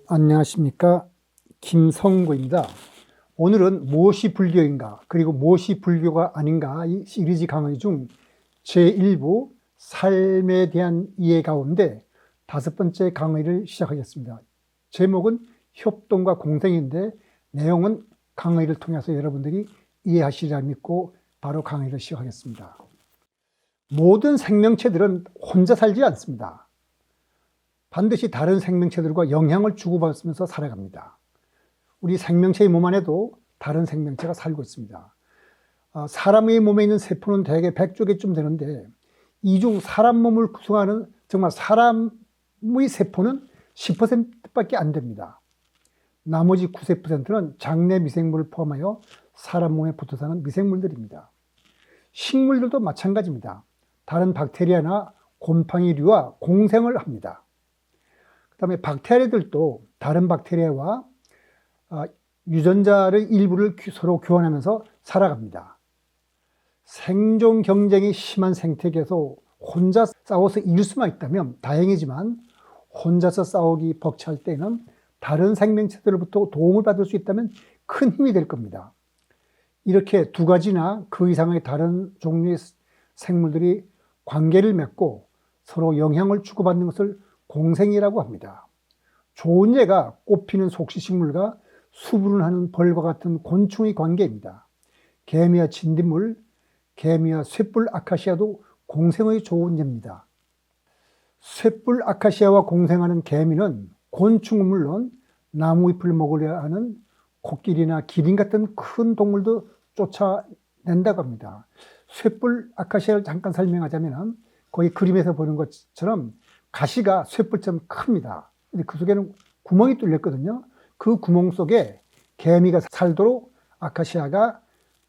안녕하십니까. 김성구입니다. 오늘은 무엇이 불교인가, 그리고 무엇이 불교가 아닌가 이 시리즈 강의 중 제1부 삶에 대한 이해 가운데 5번째 강의를 시작하겠습니다. 제목은 협동과 공생인데 내용은 강의를 통해서 여러분들이 이해하시리라 믿고 바로 강의를 시작하겠습니다. 모든 생명체들은 혼자 살지 않습니다. 반드시 다른 생명체들과 영향을 주고받으면서 살아갑니다. 우리 생명체의 몸 안에도 다른 생명체가 살고 있습니다. 사람의 몸에 있는 세포는 대개 100조 개쯤 되는데 이 중 사람 몸을 구성하는 정말 사람의 세포는 10%밖에 안 됩니다. 나머지 90%는 장내 미생물을 포함하여 사람 몸에 붙어 사는 미생물들입니다. 식물들도 마찬가지입니다. 다른 박테리아나 곰팡이류와 공생을 합니다. 그 다음에 박테리아들도 다른 박테리아와 유전자를 일부를 서로 교환하면서 살아갑니다. 생존 경쟁이 심한 생태계에서 혼자 싸워서 이길 수만 있다면 다행이지만 혼자서 싸우기 벅찰 때는 다른 생명체들로부터 도움을 받을 수 있다면 큰 힘이 될 겁니다. 이렇게 두 가지나 그 이상의 다른 종류의 생물들이 관계를 맺고 서로 영향을 주고받는 것을 공생이라고 합니다. 좋은 예가 꽃피는 속시식물과 수분을 하는 벌과 같은 곤충의 관계입니다. 개미와 진딧물, 개미와 쇳불 아카시아도 공생의 좋은 예입니다. 쇳불 아카시아와 공생하는 개미는 곤충은 물론 나무 잎을 먹으려 하는 코끼리나 기린 같은 큰 동물도 쫓아낸다고 합니다. 쇳불 아카시아를 잠깐 설명하자면 거기 그림에서 보는 것처럼 가시가 쇳불처럼 큽니다. 근데 그 속에는 구멍이 뚫렸거든요. 그 구멍 속에 개미가 살도록 아카시아가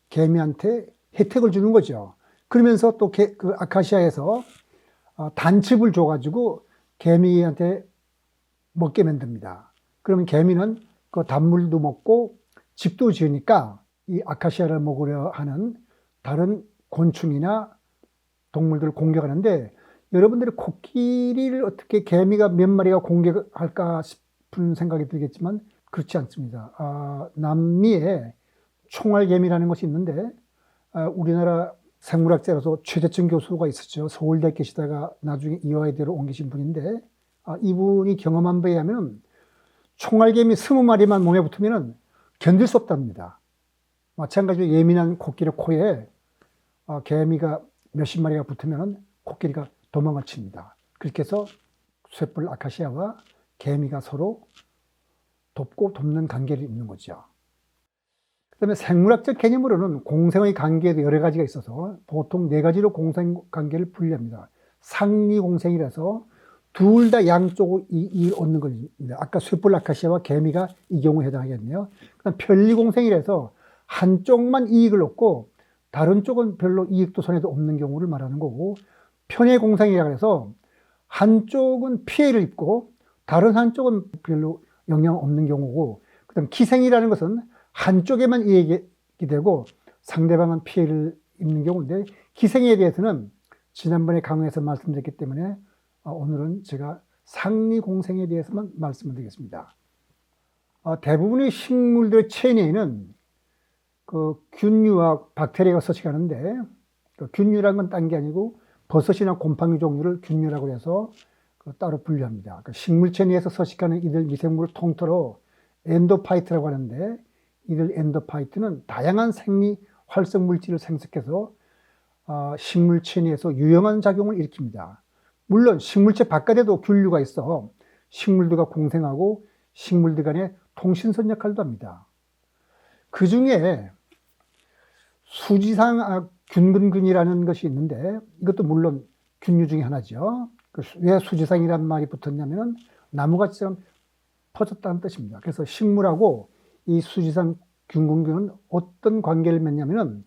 개미한테 혜택을 주는 거죠. 그러면서 또 그 아카시아에서 단즙을 줘가지고 개미한테 먹게 만듭니다. 그러면 개미는 그 단물도 먹고 집도 지으니까 이 아카시아를 먹으려 하는 다른 곤충이나 동물들을 공격하는데, 여러분들이 코끼리를 어떻게 개미가 몇 마리가 공격할까 싶은 생각이 들겠지만 그렇지 않습니다. 남미에 총알개미라는 것이 있는데 우리나라 생물학자로서 최재천 교수가 있었죠. 서울대 계시다가 나중에 이화여대로 옮기신 분인데 이분이 경험한 바에 의하면 총알개미 20마리만 몸에 붙으면 견딜 수 없답니다. 마찬가지로 예민한 코끼리 코에 개미가 몇십 마리가 붙으면 코끼리가 도망을 칩니다. 그렇게 해서 쇳불 아카시아와 개미가 서로 돕고 돕는 관계를 있는 거죠. 그 다음에 생물학적 개념으로는 공생의 관계에도 여러 가지가 있어서 보통 4가지로 공생 관계를 분류합니다. 상리공생이라서 둘 다 양쪽으로 이익을 얻는 겁니다. 아까 쇳불 아카시아와 개미가 이 경우에 해당하겠네요. 그다음 편리공생이라서 한쪽만 이익을 얻고 다른 쪽은 별로 이익도 손해도 없는 경우를 말하는 거고, 편해공생이라고 해서 한쪽은 피해를 입고 다른 한쪽은 별로 영향 없는 경우고, 그다음 기생이라는 것은 한쪽에만 이익이 되고 상대방은 피해를 입는 경우인데, 기생에 대해서는 지난번에 강의에서 말씀드렸기 때문에 오늘은 제가 상리공생에 대해서만 말씀을 드리겠습니다. 대부분의 식물들의 체내에는 그 균류와 박테리아가 서식하는데, 그 균류라는 건 딴 게 아니고 버섯이나 곰팡이 종류를 균류라고 해서 따로 분류합니다. 그 식물체 내에서 서식하는 이들 미생물을 통틀어 엔도파이트라고 하는데, 이들 엔도파이트는 다양한 생리 활성 물질을 생성해서 식물체 내에서 유용한 작용을 일으킵니다. 물론 식물체 바깥에도 균류가 있어 식물들과 공생하고 식물들 간의 통신선 역할도 합니다. 그 중에 수지상 균근균이라는 것이 있는데, 이것도 물론 균류 중에 하나죠. 왜 수지상이라는 말이 붙었냐면 나무가지처럼 퍼졌다는 뜻입니다. 그래서 식물하고 이 수지상 균근균은 어떤 관계를 맺냐면은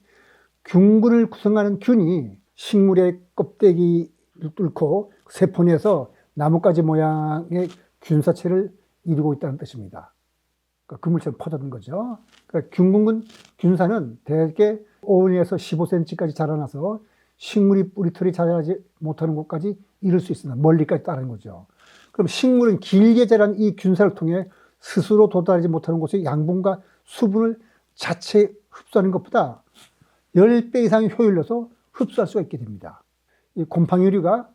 균근을 구성하는 균이 식물의 껍데기를 뚫고 세포 내에서 나뭇가지 모양의 균사체를 이루고 있다는 뜻입니다. 그러니까 그물처럼 퍼졌는 거죠. 그러니까 균근균 균사는 대개 5에서 15cm까지 자라나서 식물이 뿌리털이 자라지 못하는 곳까지 이룰 수 있습니다. 멀리까지 따르는 거죠. 그럼 식물은 길게 자란 이 균사를 통해 스스로 도달하지 못하는 곳에 양분과 수분을 자체 흡수하는 것보다 10배 이상의 효율로서 흡수할 수가 있게 됩니다. 이 곰팡이류가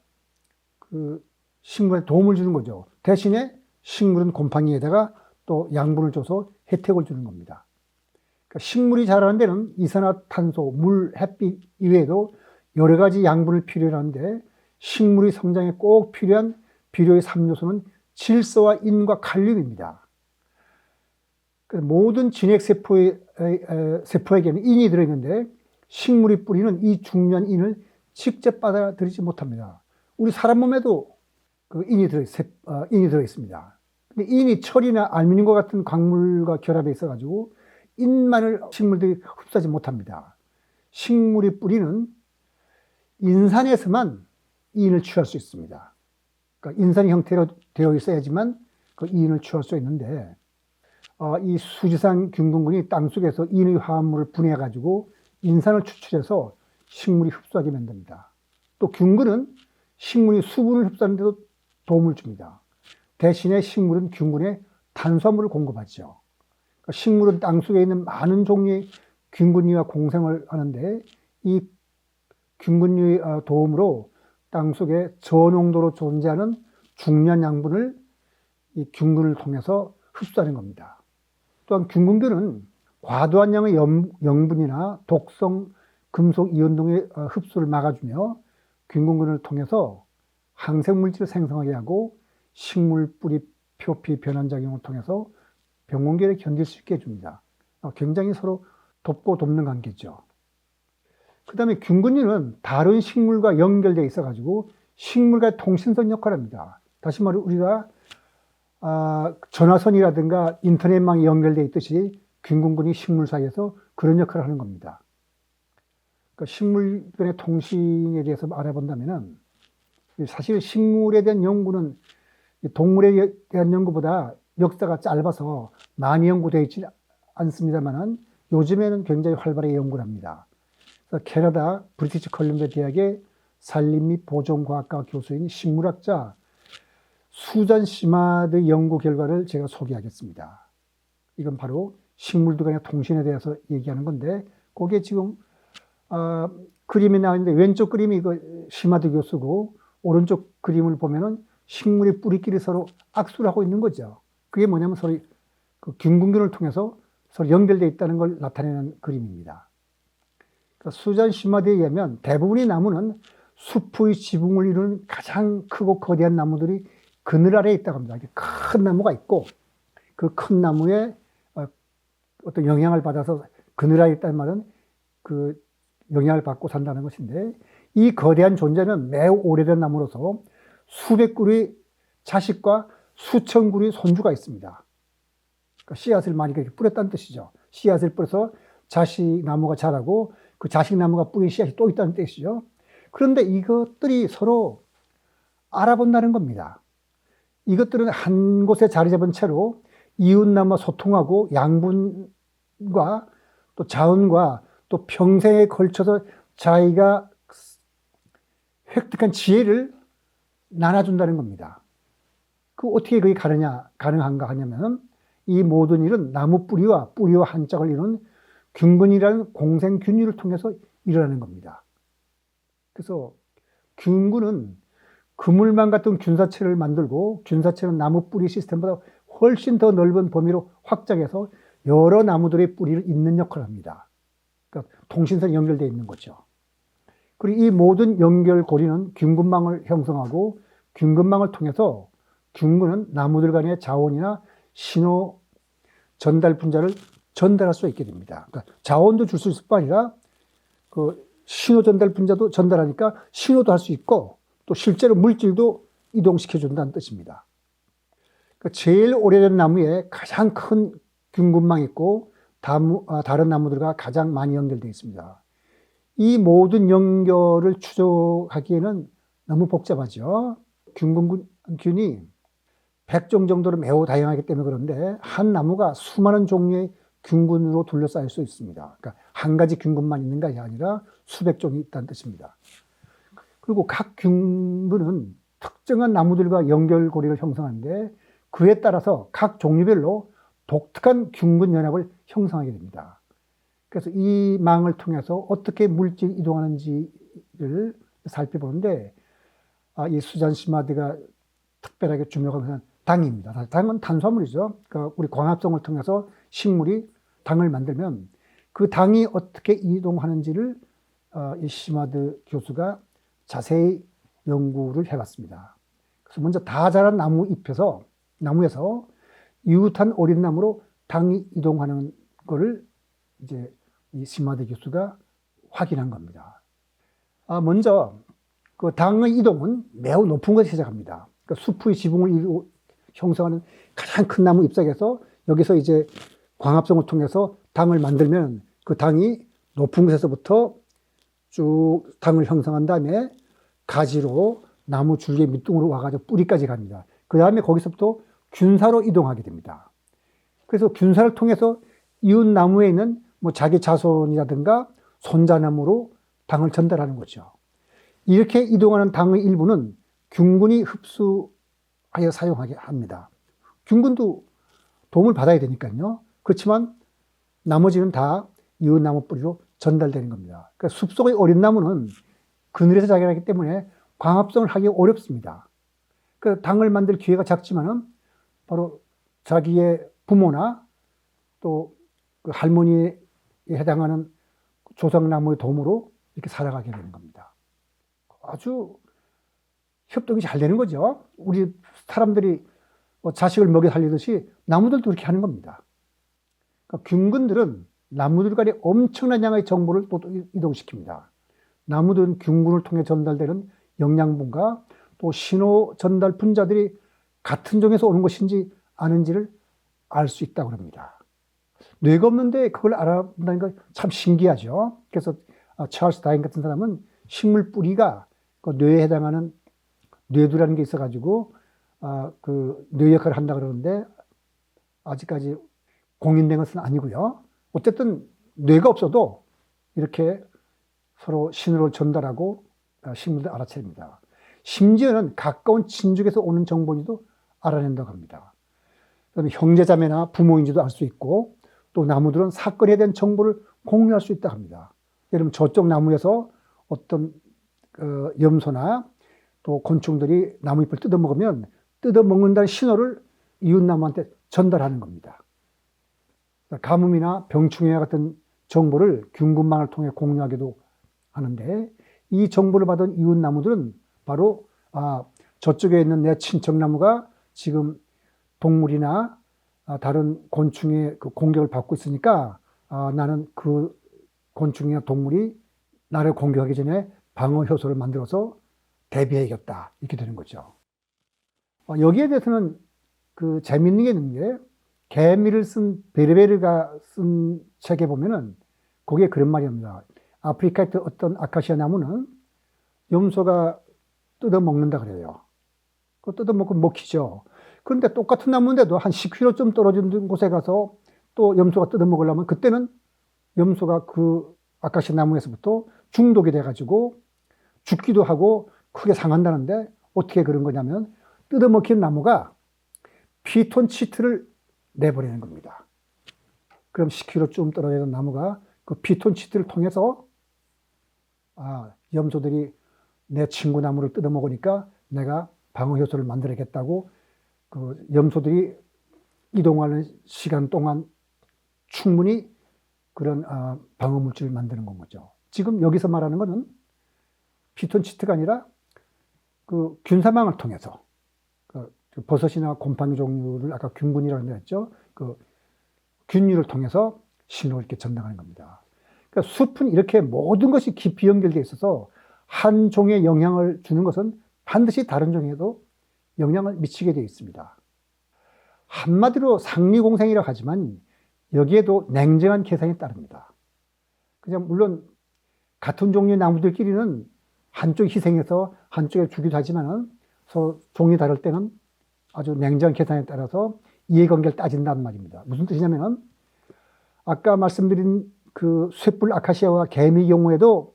그 식물에 도움을 주는 거죠. 대신에 식물은 곰팡이에다가 또 양분을 줘서 혜택을 주는 겁니다. 그러니까 식물이 자라는 데는 이산화탄소, 물, 햇빛 이외에도 여러 가지 양분을 필요로 하는데 식물의 성장에 꼭 필요한 비료의 3요소는 질소와 인과 칼륨입니다. 모든 진핵세포에게는 인이 들어있는데 식물의 뿌리는 이 중요한 인을 직접 받아들이지 못합니다. 우리 사람 몸에도 그 인이 들어있습니다. 근데 인이 철이나 알루미늄과 같은 광물과 결합해 있어가지고 인만을 식물들이 흡수하지 못합니다. 식물의 뿌리는 인산에서만 인을 취할 수 있습니다. 그러니까 인산의 형태로 되어 있어야지만 그 인을 취할 수 있는데 이 수지산 균근군이 땅속에서 인의 화합물을 분해해가지고 인산을 추출해서 식물이 흡수하게 만듭니다. 또 균근은 식물이 수분을 흡수하는 데도 도움을 줍니다. 대신에 식물은 균근에 탄수화물을 공급하죠. 그러니까 식물은 땅속에 있는 많은 종류의 균근류와 공생을 하는데 이 균근류의 도움으로 땅속에 저농도로 존재하는 중요한 양분을 이 균근을 통해서 흡수하는 겁니다. 또한 균근균은 과도한 양의 영분이나 독성 금속 이온 등의 흡수를 막아주며 균근균을 통해서 항생물질을 생성하게 하고 식물 뿌리 표피 변환 작용을 통해서 병원계를 견딜 수 있게 해줍니다. 굉장히 서로 돕고 돕는 관계죠. 그 다음에 균근류는 다른 식물과 연결되어 있어가지고 식물과의 통신선 역할을 합니다. 다시 말해 우리가 전화선이라든가 인터넷망이 연결되어 있듯이 균근균이 식물 사이에서 그런 역할을 하는 겁니다. 그러니까 식물 간의 통신에 대해서 알아본다면은 사실 식물에 대한 연구는 동물에 대한 연구보다 역사가 짧아서 많이 연구되어 있지 않습니다만은 요즘에는 굉장히 활발하게 연구를 합니다. 그래서 캐나다 브리티시 컬럼비아 대학의 산림 및 보존과학과 교수인 식물학자 수잔 시마드의 연구 결과를 제가 소개하겠습니다. 이건 바로 식물들 간의 통신에 대해서 얘기하는 건데 거기에 지금 그림이 나와 있는데 왼쪽 그림이 시마드 교수고 오른쪽 그림을 보면은 식물의 뿌리끼리 서로 악수를 하고 있는 거죠. 그게 뭐냐면 서로 그 균근균을 통해서 서로 연결되어 있다는 걸 나타내는 그림입니다. 그러니까 수잔 시마드에 의하면 대부분의 나무는 숲의 지붕을 이루는 가장 크고 거대한 나무들이 그늘 아래에 있다고 합니다. 큰 나무가 있고 그 큰 나무에 어떤 영향을 받아서 그늘 아래에 있다는 말은 그 영향을 받고 산다는 것인데 이 거대한 존재는 매우 오래된 나무로서 수백 그루의 자식과 수천 그루의 손주가 있습니다. 그러니까 씨앗을 많이 뿌렸다는 뜻이죠. 씨앗을 뿌려서 자식 나무가 자라고 그 자식 나무가 뿌린 씨앗이 또 있다는 뜻이죠. 그런데 이것들이 서로 알아본다는 겁니다. 이것들은 한 곳에 자리 잡은 채로 이웃나무와 소통하고 양분과 또 자원과 또 평생에 걸쳐서 자기가 획득한 지혜를 나눠준다는 겁니다. 그 어떻게 그게 가능한가 하냐면 이 모든 일은 나무 뿌리와 한 짝을 이루는 균근이라는 공생균류를 통해서 일어나는 겁니다. 그래서 균근은 그물망 같은 균사체를 만들고 균사체는 나무 뿌리 시스템보다 훨씬 더 넓은 범위로 확장해서 여러 나무들의 뿌리를 잇는 역할을 합니다. 그러니까 통신선이 연결되어 있는 거죠. 그리고 이 모든 연결고리는 균근망을 형성하고 균근망을 통해서 균근은 나무들 간의 자원이나 신호 전달 분자를 전달할 수 있게 됩니다. 그러니까 자원도 줄 수 있을 뿐 아니라 그 신호 전달 분자도 전달하니까 신호도 할 수 있고 또 실제로 물질도 이동시켜 준다는 뜻입니다. 그러니까 제일 오래된 나무에 가장 큰 균근망이 있고 다른 나무들과 가장 많이 연결되어 있습니다. 이 모든 연결을 추적하기에는 너무 복잡하죠. 균근균이 100종 정도로 매우 다양하기 때문에 그런데 한 나무가 수많은 종류의 균근으로 둘러싸일 수 있습니다. 그러니까 한 가지 균근만 있는 것이 아니라 수백 종이 있다는 뜻입니다. 그리고 각 균근은 특정한 나무들과 연결고리를 형성하는데 그에 따라서 각 종류별로 독특한 균근 연합을 형성하게 됩니다. 그래서 이 망을 통해서 어떻게 물질이 이동하는지를 살펴보는데, 이 수잔시마드가 특별하게 주목한 것은 당입니다. 당은 탄수화물이죠. 그러니까 우리 광합성을 통해서 식물이 당을 만들면 그 당이 어떻게 이동하는지를 이 시마드 교수가 자세히 연구를 해봤습니다. 그래서 먼저 다 자란 나무에서 이웃한 어린 나무로 당이 이동하는 것을 이제 이 시마드 교수가 확인한 겁니다. 먼저 그 당의 이동은 매우 높은 곳에 시작합니다. 그러니까 숲의 지붕을 형성하는 가장 큰 나무 잎사귀에서 여기서 이제 광합성을 통해서 당을 만들면 그 당이 높은 곳에서부터 쭉 당을 형성한 다음에 가지로 나무 줄기 밑둥으로 와가지고 뿌리까지 갑니다. 그 다음에 거기서부터 균사로 이동하게 됩니다. 그래서 균사를 통해서 이웃 나무에 있는 뭐 자기 자손이라든가 손자나무로 당을 전달하는 거죠. 이렇게 이동하는 당의 일부는 균군이 흡수하여 사용하게 합니다. 균군도 도움을 받아야 되니까요. 그렇지만 나머지는 다 이웃 나무 뿌리로 전달되는 겁니다. 그러니까 숲속의 어린 나무는 그늘에서 자라기 때문에 광합성을 하기 어렵습니다. 그 당을 만들 기회가 작지만은 바로 자기의 부모나 또 그 할머니에 해당하는 조상나무의 도움으로 이렇게 살아가게 되는 겁니다. 아주 협동이 잘 되는 거죠. 우리 사람들이 자식을 먹여 살리듯이 나무들도 그렇게 하는 겁니다. 그러니까 균근들은 나무들 간에 엄청난 양의 정보를 또 이동시킵니다. 나무들은 균근을 통해 전달되는 영양분과 또 신호 전달 분자들이 같은 종에서 오는 것인지 아닌지를 알 수 있다고 합니다. 뇌가 없는데 그걸 알아본다는 건 참 신기하죠. 그래서 찰스 다윈 같은 사람은 식물 뿌리가 그 뇌에 해당하는 뇌두라는 게 있어가지고 그 뇌 역할을 한다 그러는데 아직까지 공인된 것은 아니고요. 어쨌든 뇌가 없어도 이렇게 서로 신호를 전달하고 식물들 알아챕니다. 심지어는 가까운 친족에서 오는 정보인지도 알아낸다고 합니다. 그다음에 형제자매나 부모인지도 알 수 있고 또 나무들은 사건에 대한 정보를 공유할 수 있다고 합니다. 예를 들면 저쪽 나무에서 어떤 염소나 또 곤충들이 나무 잎을 뜯어먹으면 뜯어먹는다는 신호를 이웃나무한테 전달하는 겁니다. 가뭄이나 병충해 같은 정보를 균근망을 통해 공유하기도 하는데 이 정보를 받은 이웃나무들은 바로 저쪽에 있는 내 친척나무가 지금 동물이나 다른 곤충의 그 공격을 받고 있으니까 나는 그 곤충이나 동물이 나를 공격하기 전에 방어 효소를 만들어서 대비해야겠다 이렇게 되는 거죠. 여기에 대해서는 그 재미있는 게 있는 게 개미를 쓴 베르베르가 쓴 책에 보면은 거기에 그런 말이 옵니다. 아프리카의 어떤 아카시아 나무는 염소가 뜯어먹는다 그래요. 그 뜯어먹고 먹히죠. 그런데 똑같은 나무인데도 한 10km쯤 떨어진 곳에 가서 또 염소가 뜯어먹으려면 그때는 염소가 그 아카시아 나무에서부터 중독이 돼가지고 죽기도 하고 크게 상한다는데 어떻게 그런 거냐면 뜯어먹힌 나무가 피톤치드를 내버리는 겁니다. 그럼 10km쯤 떨어지는 나무가 그 피톤치드를 통해서 염소들이 내 친구 나무를 뜯어먹으니까 내가 방어 효소를 만들어야겠다고 그 염소들이 이동하는 시간 동안 충분히 그런 방어 물질을 만드는 건 거죠. 지금 여기서 말하는 거는 피톤치드가 아니라 그 균사망을 통해서 그 버섯이나 곰팡이 종류를 아까 균군이라고 했죠. 그 균류를 통해서 신호를 이렇게 전달하는 겁니다. 그러니까 숲은 이렇게 모든 것이 깊이 연결되어 있어서 한 종에 영향을 주는 것은 반드시 다른 종에도 영향을 미치게 되어 있습니다. 한마디로 상리공생이라고 하지만 여기에도 냉정한 계산이 따릅니다. 그냥 물론 같은 종류의 나무들끼리는 한쪽이 희생해서 한쪽에 주기도 하지만 서로 종이 다를 때는 아주 냉정한 계산에 따라서 이해관계를 따진다는 말입니다. 무슨 뜻이냐면 아까 말씀드린 그 쇳불 아카시아와 개미 경우에도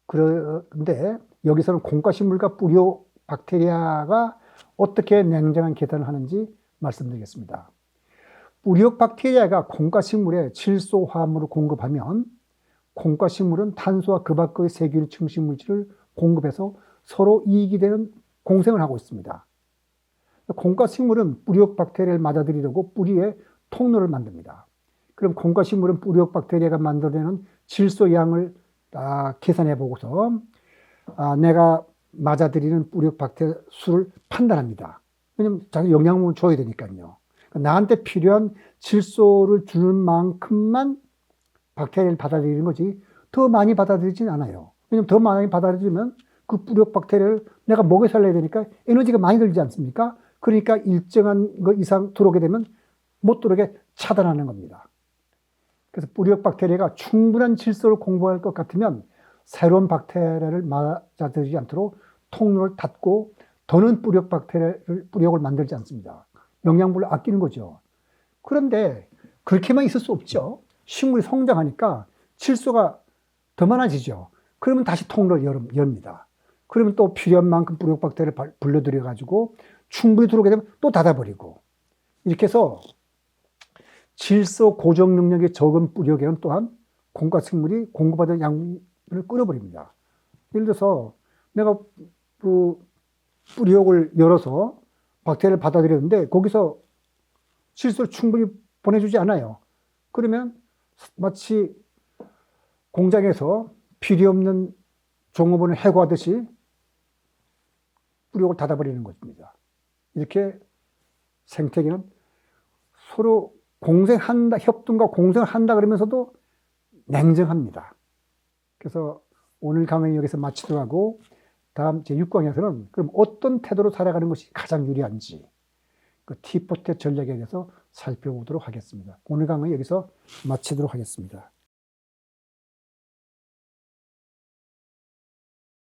그런데 여기서는 콩가식물과 뿌리오 박테리아가 어떻게 냉정한 계산을 하는지 말씀드리겠습니다. 뿌리옥 박테리아가 콩과 식물에 질소 화합물을 공급하면 콩과 식물은 탄소와 그 밖의 세균 증식 물질을 공급해서 서로 이익이 되는 공생을 하고 있습니다. 콩과 식물은 뿌리옥 박테리아를 맞아들이려고 뿌리에 통로를 만듭니다. 그럼 콩과 식물은 뿌리옥 박테리아가 만들어내는 질소 양을 계산해 보고서 내가 맞아들이는 뿌리옥 박테리아 수를 판단합니다. 왜냐면 자기 영양분을 줘야 되니까요. 나한테 필요한 질소를 주는 만큼만 박테리아를 받아들이는 거지 더 많이 받아들이지는 않아요. 왜냐면 더 많이 받아들이면 그 뿌리옥 박테리아를 내가 먹여 살려야 되니까 에너지가 많이 들지 않습니까? 그러니까 일정한 것 이상 들어오게 되면 못 들어오게 차단하는 겁니다. 그래서 뿌리옥 박테리아가 충분한 질소를 공급할 것 같으면 새로운 박테리아를 맞아들이지 않도록 통로를 닫고 더는 뿌리옥을 만들지 않습니다. 영양분을 아끼는 거죠. 그런데 그렇게만 있을 수 없죠. 식물이 성장하니까 질소가 더 많아지죠. 그러면 다시 통로를 엽니다. 그러면 또 필요한 만큼 뿌리옥 박테리아를 불러들여 가지고 충분히 들어오게 되면 또 닫아버리고 이렇게 해서 질소 고정 능력이 적은 뿌리옥에는 또한 콩과 식물이 공급받은 양분을 끊어버립니다. 예를 들어서 내가 그 뿌리옥을 열어서 박테리아를 받아들였는데 거기서 질소를 충분히 보내주지 않아요. 그러면 마치 공장에서 필요 없는 종업원을 해고하듯이 뿌리옥을 닫아버리는 것입니다. 이렇게 생태계는 서로 공생한다, 협동과 공생을 한다 그러면서도 냉정합니다. 그래서 오늘 강의 여기서 마치도록 하고 다음 제6강에서는 그럼 어떤 태도로 살아가는 것이 가장 유리한지 그 T4태 전략에 대해서 살펴보도록 하겠습니다. 오늘 강의 여기서 마치도록 하겠습니다.